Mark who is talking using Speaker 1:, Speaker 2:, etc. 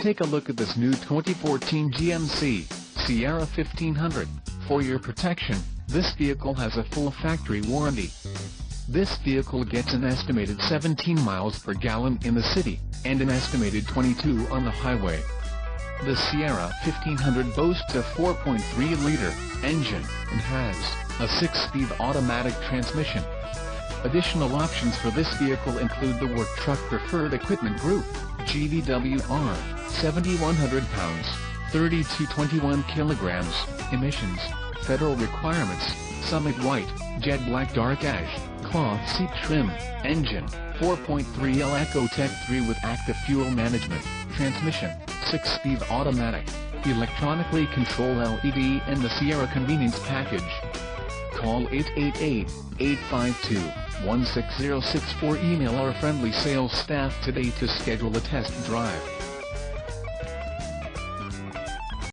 Speaker 1: take a look at this new 2014 GMC Sierra 1500. For your protection, this vehicle has a full factory warranty. This vehicle gets an estimated 17 miles per gallon in the city, and an estimated 22 on the highway. The Sierra 1500 boasts a 4.3-liter engine, and has a 6-speed automatic transmission. Additional options for this vehicle include the Work Truck Preferred Equipment Group, GVWR, 7,100 pounds, 30 to 21 kilograms, emissions, federal requirements, Summit White, Jet Black Dark Ash, cloth seat trim, engine, 4.3L Ecotec 3 with active fuel management, transmission, 6-speed automatic, electronically controlled LED and the Sierra Convenience Package. Call 888-852-1606 or email our friendly sales staff today to schedule a test drive.